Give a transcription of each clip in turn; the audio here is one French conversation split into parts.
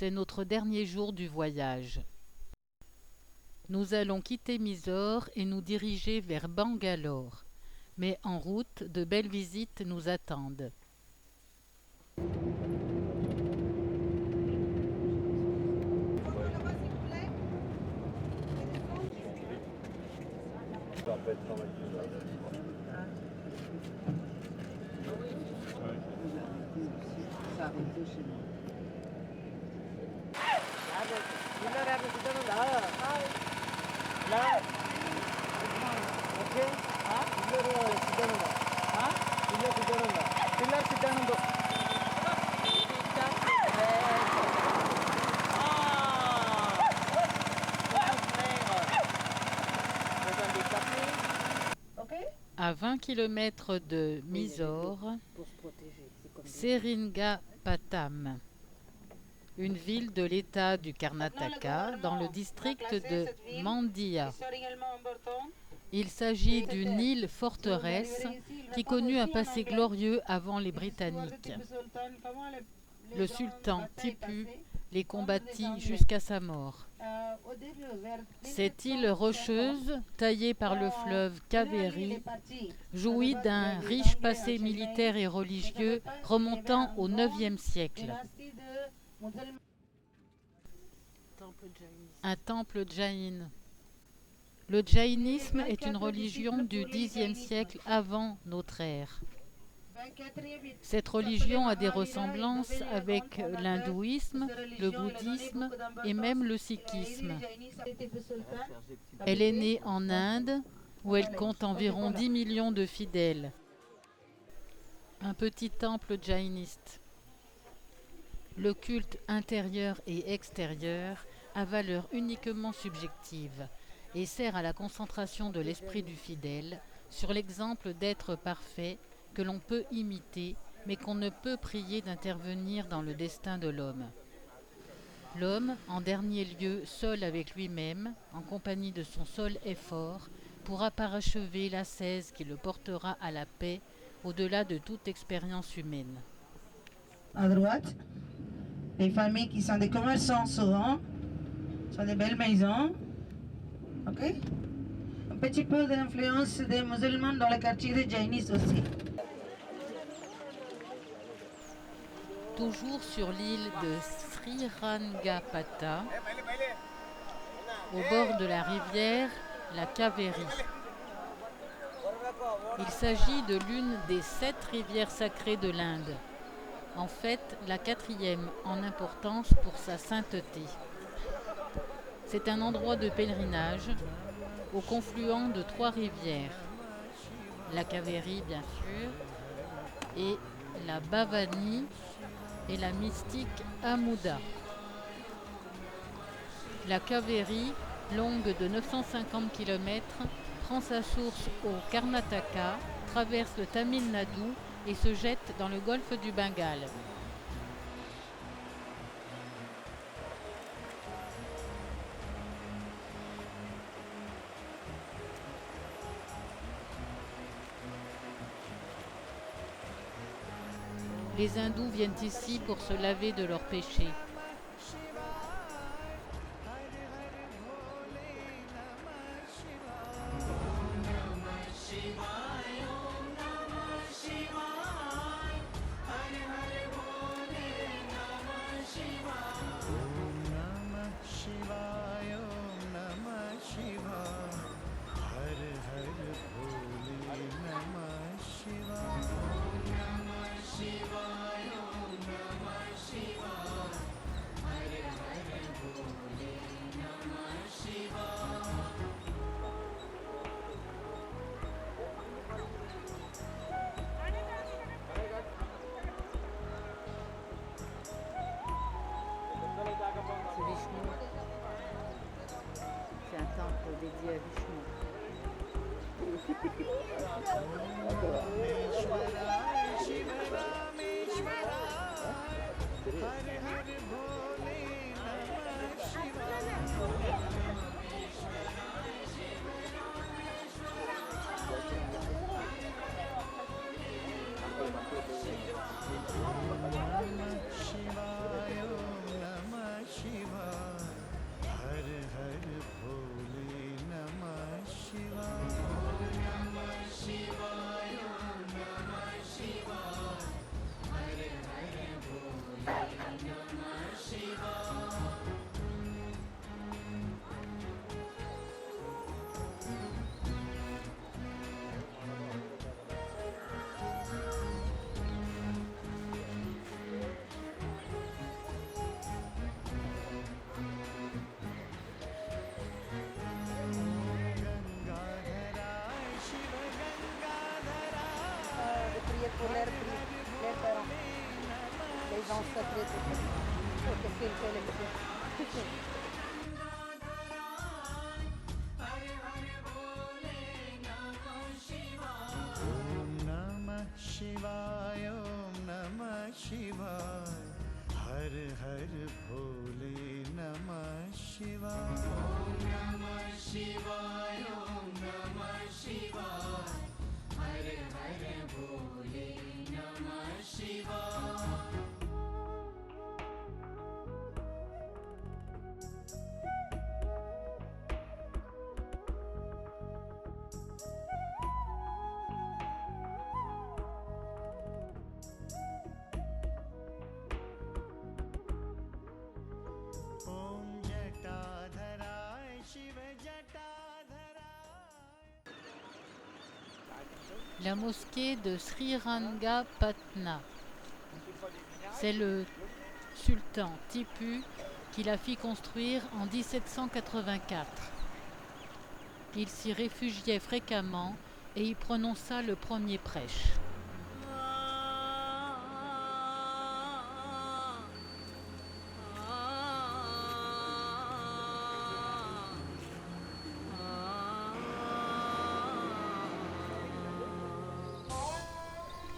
C'est notre dernier jour du voyage. Nous allons quitter Mysore et nous diriger vers Bangalore. Mais en route, de belles visites nous attendent. À 20 km de Mysore, Seringapatam, une ville de l'État du Karnataka dans le district de Mandya. Il s'agit d'une île forteresse qui connut un passé glorieux avant les Britanniques. Le sultan Tipu les combattit jusqu'à sa mort. Cette île rocheuse, taillée par le fleuve Kaveri, jouit d'un riche passé militaire et religieux remontant au IXe siècle. Un temple jaïn. Le jaïnisme est une religion du Xe siècle avant notre ère. Cette religion a des ressemblances avec l'hindouisme, le bouddhisme et même le sikhisme. Elle est née en Inde, où elle compte environ 10 millions de fidèles. Un petit temple jaïniste. Le culte intérieur et extérieur a valeur uniquement subjective et sert à la concentration de l'esprit du fidèle sur l'exemple d'être parfait que l'on peut imiter, mais qu'on ne peut prier d'intervenir dans le destin de l'homme. L'homme, en dernier lieu, seul avec lui-même, en compagnie de son seul effort, pourra parachever l'ascèse qui le portera à la paix au-delà de toute expérience humaine. À droite, les familles qui sont des commerçants souvent, sont des belles maisons. Ok? Un petit peu d'influence des musulmans dans le quartier des Jainis aussi. Toujours sur l'île de Srirangapata, au bord de la rivière, la Kaveri. Il s'agit de l'une des 7 rivières sacrées de l'Inde. En fait, la 4e en importance pour sa sainteté. C'est un endroit de pèlerinage au confluent de 3 rivières. La Kaveri, bien sûr, et la Bhavani et la mystique Amuda. La Kaveri, longue de 950 km, prend sa source au Karnataka, traverse le Tamil Nadu et se jette dans le golfe du Bengale. Les hindous viennent ici pour se laver de leurs péchés. C'est Vishnu. C'est un temple dédié à Vishnu. maison secrète. Ok, feel. शिवाय ओम नमः शिवाय हर हर भोले नमः शिवाय ओम नमः शिवाय ओम नमः शिवाय हर हर भोले नमः शिवाय La mosquée de Srirangapatna. C'est le sultan Tipu qui la fit construire en 1784. Il s'y réfugiait fréquemment et y prononça le premier prêche.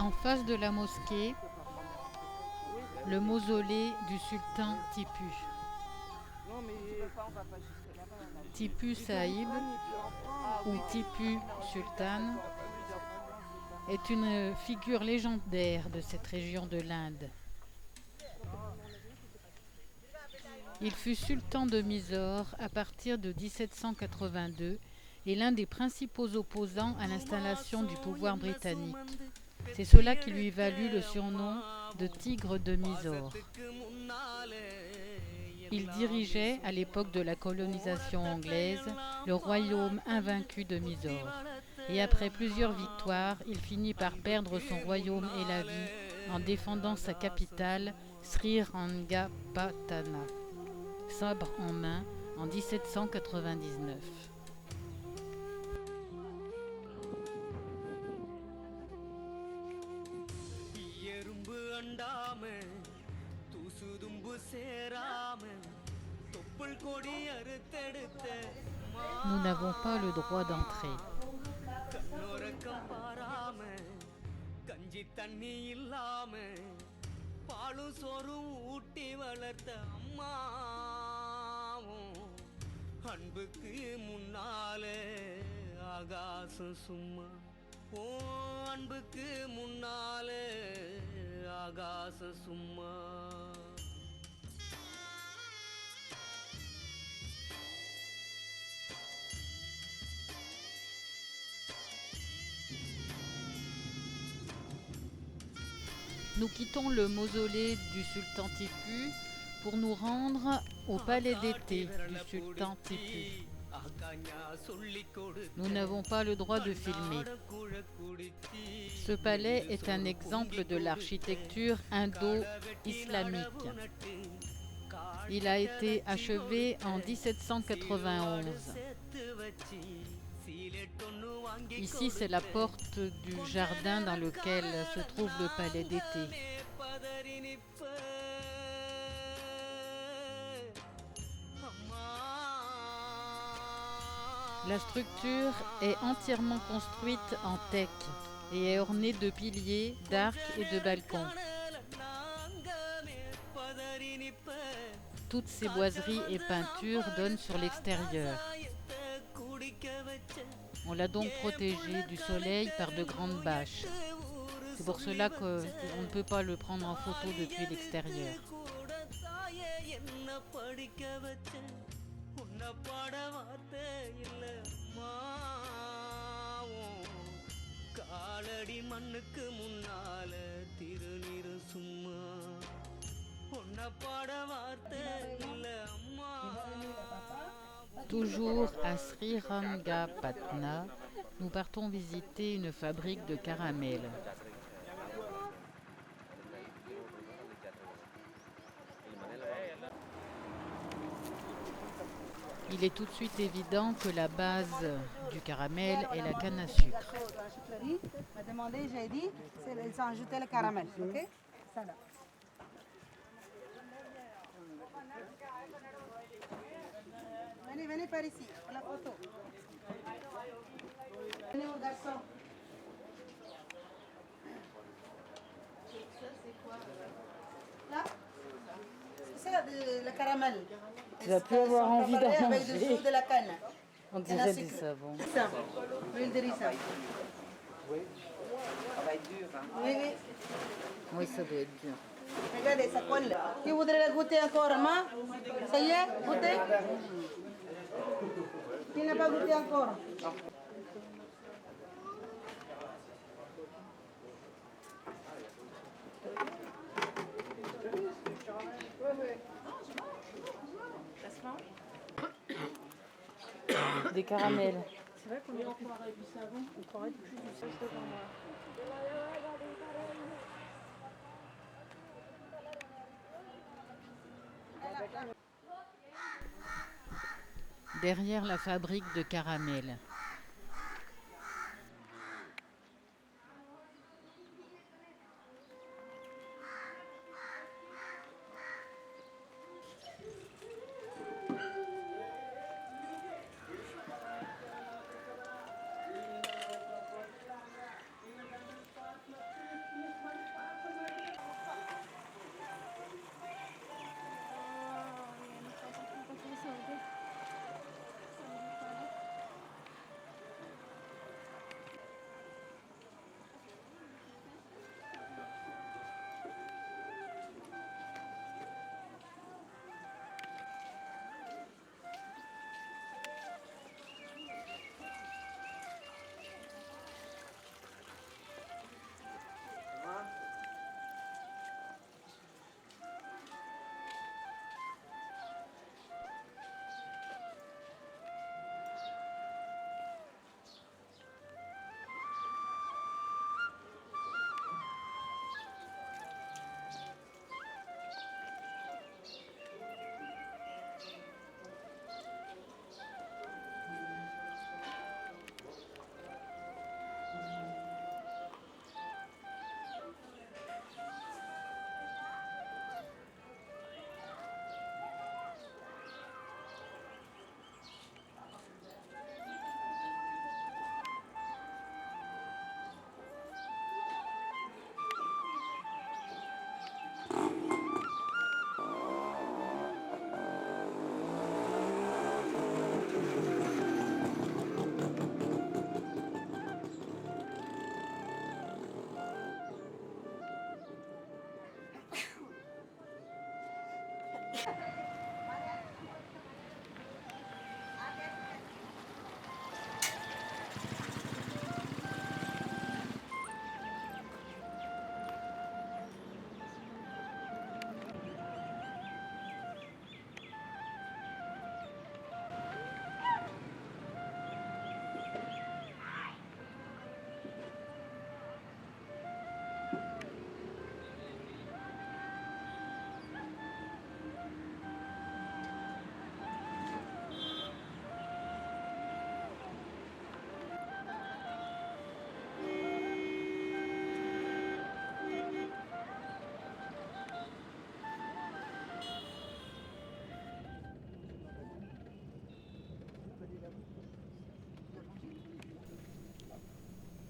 En face de la mosquée, le mausolée du sultan Tipu. Tipu Saïb, ou Tipu Sultan, est une figure légendaire de cette région de l'Inde. Il fut sultan de Mysore à partir de 1782 et l'un des principaux opposants à l'installation du pouvoir britannique. C'est cela qui lui valut le surnom de Tigre de Mysore. Il dirigeait, à l'époque de la colonisation anglaise, le royaume invaincu de Mysore. Et après plusieurs victoires, il finit par perdre son royaume et la vie en défendant sa capitale, Srirangapatna, sabre en main, en 1799. Nous n'avons pas le droit d'entrer. Nous quittons le mausolée du sultan Tipu pour nous rendre au palais d'été du sultan Tipu. Nous n'avons pas le droit de filmer. Ce palais est un exemple de l'architecture indo-islamique. Il a été achevé en 1791. Ici, c'est la porte du jardin dans lequel se trouve le palais d'été. La structure est entièrement construite en teck et est ornée de piliers, d'arcs et de balcons. Toutes ces boiseries et peintures donnent sur l'extérieur. On l'a donc protégé du soleil par de grandes bâches. C'est pour cela qu'on ne peut pas le prendre en photo depuis l'extérieur. Toujours à Srirangapatna, nous partons visiter une fabrique de caramel. Il est tout de suite évident que la base du caramel est la canne à sucre. m'a demandé, j'ai dit, c'est ajouter le caramel, ok? Ça là. Venez par ici, pour la photo. Venez mon garçon. Ça, c'est quoi là? C'est ça, de la caramel. Tu vas plus avoir envie d'en Avec manger. du sucre de la canne. On dirait du savon. Ça, l'huile de ricin. Ça va être dur, hein. Oui, oui. Oui, ça doit être dur. Regardez, ça colle. Qui voudrait la goûter encore, maman? Ça y est, goûtez? Qui n'a pas goûté encore? Des caramels. C'est vrai qu'on dirait qu'on aurait du savon, on croirait plus du savon devant moi. Derrière la fabrique de caramels.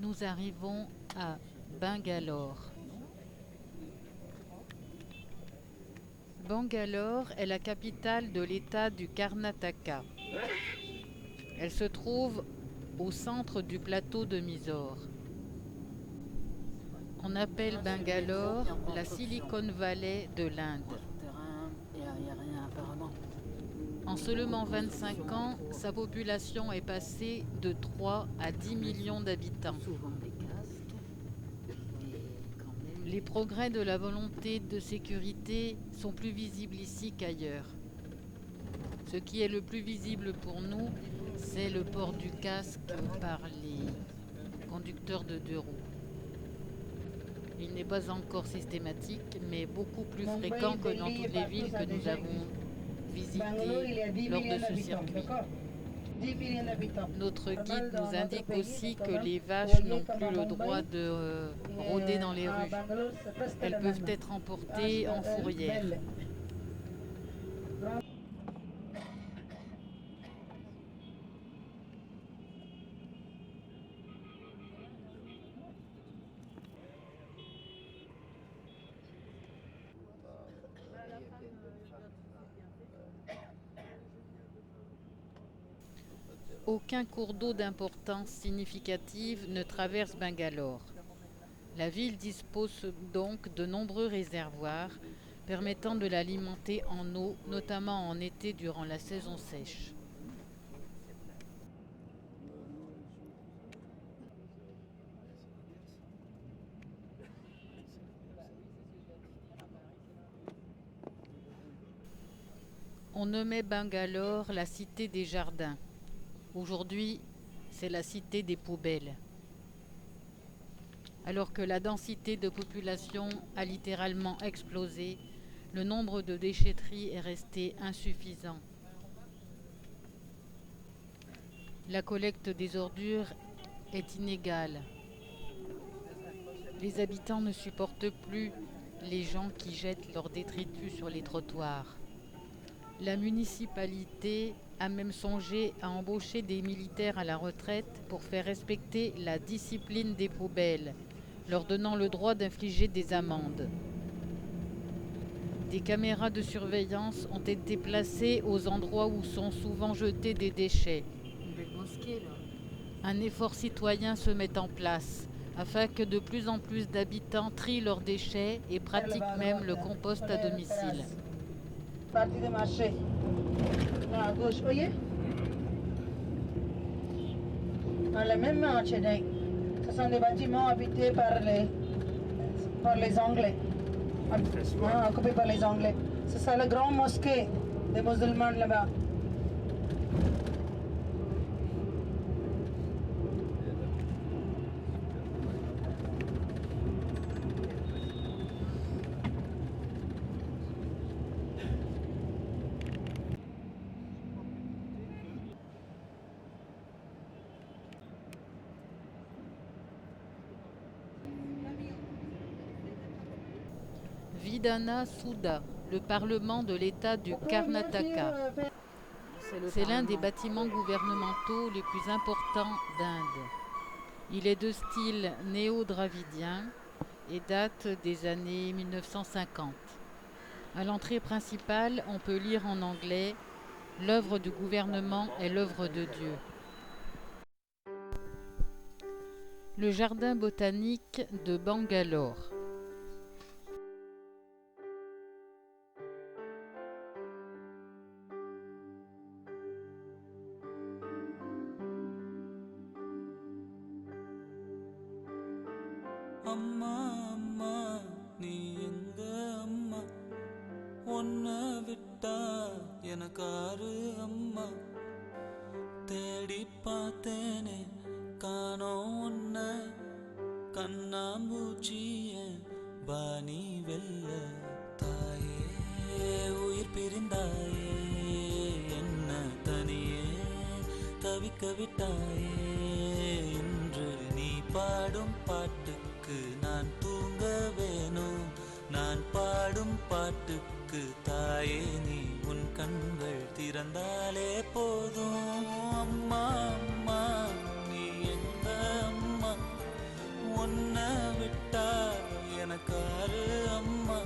Nous arrivons à Bangalore. Bangalore est la capitale de l'État du Karnataka. Elle se trouve au centre du plateau de Mysore. On appelle Bangalore la Silicon Valley de l'Inde. En seulement 25 ans, sa population est passée de 3 à 10 millions d'habitants. Les progrès de la volonté de sécurité sont plus visibles ici qu'ailleurs. Ce qui est le plus visible pour nous, c'est le port du casque par les conducteurs de deux roues. Il n'est pas encore systématique, mais beaucoup plus fréquent que dans toutes les villes que nous avons visitées lors de ce circuit. Notre guide nous indique aussi que les vaches n'ont plus le droit de rôder dans les rues. Elles peuvent être emportées en fourrière. Aucun cours d'eau d'importance significative ne traverse Bangalore. La ville dispose donc de nombreux réservoirs permettant de l'alimenter en eau, notamment en été durant la saison sèche. On nommait Bangalore la cité des jardins. Aujourd'hui, c'est la cité des poubelles. Alors que la densité de population a littéralement explosé, le nombre de déchetteries est resté insuffisant. La collecte des ordures est inégale. Les habitants ne supportent plus les gens qui jettent leurs détritus sur les trottoirs. La municipalité a même songé à embaucher des militaires à la retraite pour faire respecter la discipline des poubelles, leur donnant le droit d'infliger des amendes. Des caméras de surveillance ont été placées aux endroits où sont souvent jetés des déchets. Une belle mosquée là. Un effort citoyen se met en place afin que de plus en plus d'habitants trient leurs déchets et pratiquent même le compost à domicile. Partie de marché. Là, à gauche, voyez? Dans le même marché, ce sont des bâtiments habités par les Anglais. Occupés par les Anglais. C'est ça la grande mosquée des musulmans là-bas. Vidhana Soudha, le parlement de l'État du Karnataka. C'est l'un des bâtiments gouvernementaux les plus importants d'Inde. Il est de style néo-dravidien et date des années 1950. À l'entrée principale, on peut lire en anglais « L'œuvre du gouvernement est l'œuvre de Dieu ». Le jardin botanique de Bangalore. அம்மா அம்மா நீ எங்க அம்மா உன்னை விட்டா எனக்காரு அம்மா தேடி பார்த்தேனே காணோம் உன்னை கண்ணாம்பூச்சிய பாணி வெல்ல தாயே உயிர் பிரிந்தாயே என்ன தனியே தவிக்க விட்டாயே இன்று நீ பாடும் பாட்டுக்கு நான் தூங்க வேணும் நான் பாடும் பாட்டுக்கு தாயே நீ உன் கண்கள் திறந்தாலே போதும் அம்மா அம்மா நீ எங்க அம்மா உன்னை விட்டா எனக்காரு அம்மா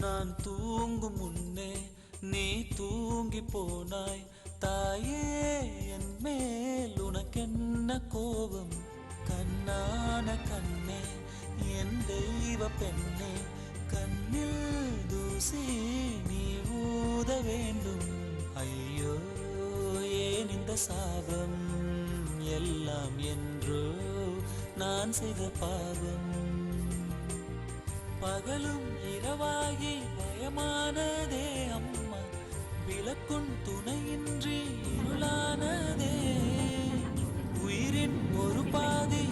நான் தூங்கும் முன்னே நீ தூங்கி போனாய் தாயே என் மேல் உனக்கென்ன கோபம் கண்ணான கண்ணே என் தெய்வ பெண்ணே கண்ணில் தூசி நீ ஊத வேண்டும் ஐயோ ஏன் இந்த சாபம் எல்லாம் என்றோ நான் செய்த பாவம் பகலும் இரவாகி பயமானதே அம்மா விளக்குன் துணையின்றி இருளானதே உயிரின் ஒரு பாதி